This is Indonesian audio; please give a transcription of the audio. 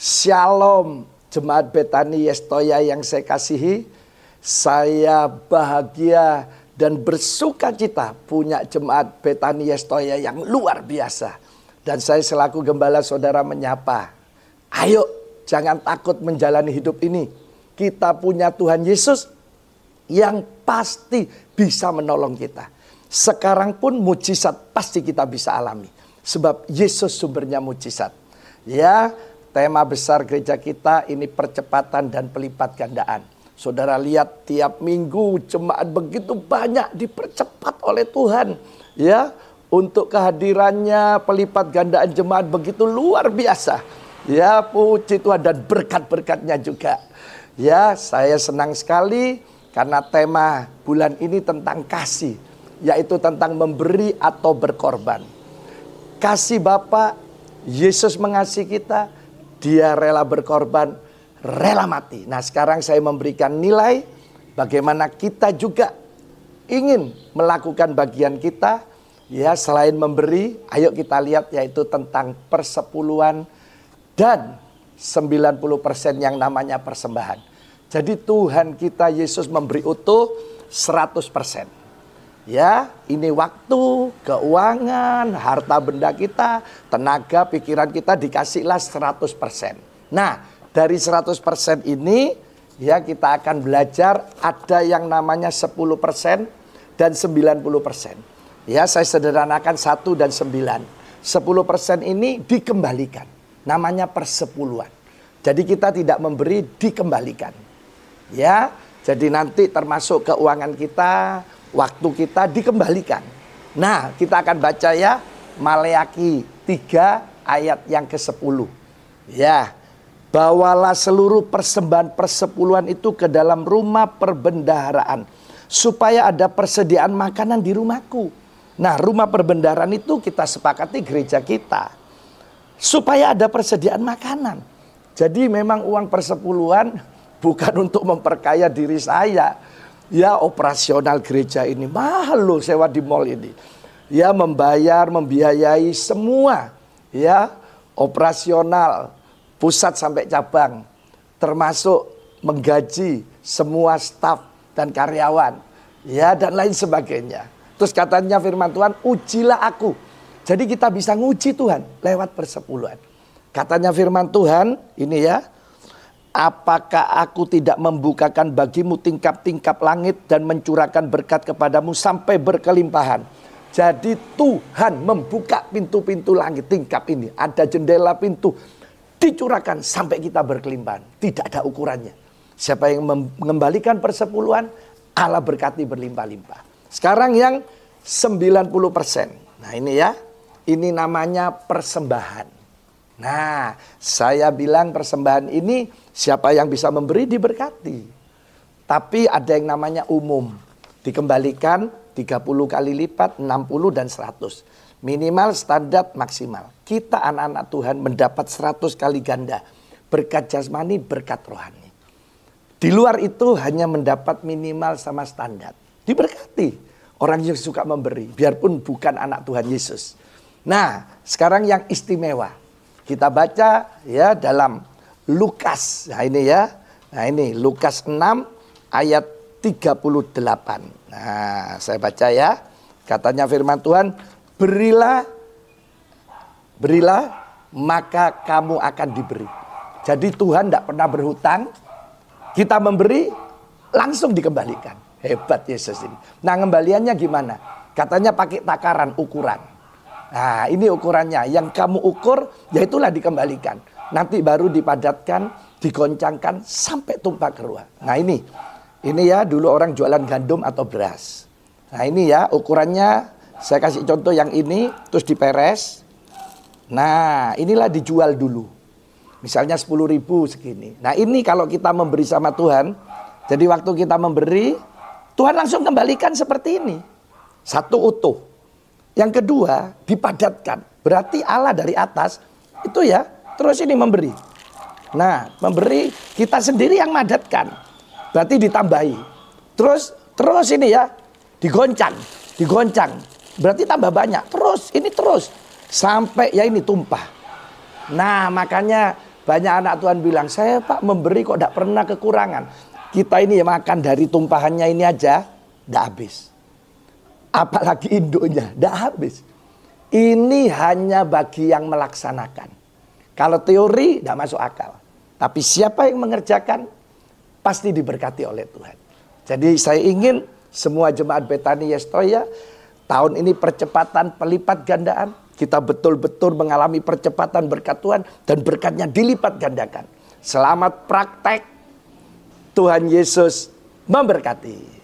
Shalom Jemaat Betani Yestoya yang saya kasihi. Saya bahagia dan bersuka cita punya Jemaat Betani Yestoya yang luar biasa. Dan saya selaku gembala saudara menyapa. Ayo jangan takut menjalani hidup ini. Kita punya Tuhan Yesus yang pasti bisa menolong kita. Sekarang pun mujizat pasti kita bisa alami. Sebab Yesus sumbernya mujizat. Ya, tema besar gereja kita ini percepatan dan pelipat gandaan. Saudara lihat tiap minggu jemaat begitu banyak dipercepat oleh Tuhan. Ya, untuk kehadirannya pelipat gandaan jemaat begitu luar biasa. Ya, puji Tuhan dan berkat-berkatnya juga. Ya, saya senang sekali karena tema bulan ini tentang kasih. Yaitu tentang memberi atau berkorban. Kasih Bapa, Yesus mengasihi kita. Dia rela berkorban, rela mati. Nah sekarang saya memberikan nilai bagaimana kita juga ingin melakukan bagian kita. Ya selain memberi, ayo kita lihat yaitu tentang persepuluhan dan 90% yang namanya persembahan. Jadi Tuhan kita Yesus memberi utuh 100%. Ya, ini waktu, keuangan, harta benda kita, tenaga, pikiran kita dikasihlah 100%. Nah, dari 100% ini ya kita akan belajar ada yang namanya 10% dan 90%. Ya, saya sederhanakan 1 dan 9. 10% ini dikembalikan. Namanya persepuluhan. Jadi kita tidak memberi, dikembalikan. Ya, jadi nanti termasuk keuangan kita, waktu kita dikembalikan. Nah kita akan baca ya Maleaki 3 ayat yang ke-10. Ya, bawalah seluruh persembahan persepuluhan itu ke dalam rumah perbendaharaan supaya ada persediaan makanan di rumahku. Nah rumah perbendaharaan itu kita sepakati gereja kita. Supaya ada persediaan makanan. Jadi memang uang persepuluhan bukan untuk memperkaya diri saya. Ya operasional gereja ini mahal loh sewa di mall ini. Ya membiayai semua. Ya operasional pusat sampai cabang. Termasuk menggaji semua staf dan karyawan. Ya dan lain sebagainya. Terus katanya firman Tuhan, ujilah aku. Jadi kita bisa nguji Tuhan lewat persepuluhan. Katanya firman Tuhan ini ya. Apakah aku tidak membukakan bagimu tingkap-tingkap langit dan mencurahkan berkat kepadamu sampai berkelimpahan. Jadi Tuhan membuka pintu-pintu langit tingkap ini. Ada jendela pintu. Dicurahkan sampai kita berkelimpahan. Tidak ada ukurannya. Siapa yang mengembalikan persepuluhan, Allah berkati berlimpah-limpah. Sekarang yang 90%. Nah ini ya. Ini namanya persembahan. Nah, saya bilang persembahan ini siapa yang bisa memberi diberkati. Tapi ada yang namanya umum. Dikembalikan 30 kali lipat, 60 dan 100. Minimal, standar, maksimal. Kita anak-anak Tuhan mendapat 100 kali ganda. Berkat jasmani, berkat rohani. Di luar itu hanya mendapat minimal sama standar. Diberkati. Orang yang suka memberi. Biarpun bukan anak Tuhan Yesus. Nah, sekarang yang istimewa. Kita baca ya dalam Lukas. Nah ini ya. Nah ini Lukas 6 ayat 38. Nah saya baca ya. Katanya firman Tuhan. Berilah maka kamu akan diberi. Jadi Tuhan tidak pernah berhutang. Kita memberi langsung dikembalikan. Hebat Yesus ini. Nah kembaliannya gimana? Katanya pakai takaran ukuran. Nah ini ukurannya, yang kamu ukur ya itulah dikembalikan. Nanti baru dipadatkan, digoncangkan sampai tumpah ke ruah. Nah ini ya dulu orang jualan gandum atau beras. Nah ini ya ukurannya, saya kasih contoh yang ini, terus diperes. Nah inilah dijual dulu. Misalnya 10.000 segini. Nah ini kalau kita memberi sama Tuhan, jadi waktu kita memberi, Tuhan langsung kembalikan seperti ini. Satu utuh. Yang kedua, dipadatkan. Berarti Allah dari atas, itu ya, terus ini memberi. Nah, memberi, kita sendiri yang madatkan. Berarti ditambahi. Terus ini ya, digoncang. Berarti tambah banyak. Terus, ini terus. Sampai ya ini tumpah. Nah, makanya Banyak anak Tuhan bilang, saya Pak memberi kok tidak pernah kekurangan. Kita ini makan dari tumpahannya ini aja, tidak habis. Apalagi induknya, tidak habis. Ini hanya bagi yang melaksanakan. Kalau teori tidak masuk akal. Tapi siapa yang mengerjakan, pasti diberkati oleh Tuhan. Jadi saya ingin semua jemaat Bethany Yestoya, tahun ini percepatan pelipat gandaan. Kita betul-betul mengalami percepatan berkat Tuhan dan berkatnya dilipat gandakan. Selamat praktek. Tuhan Yesus memberkati.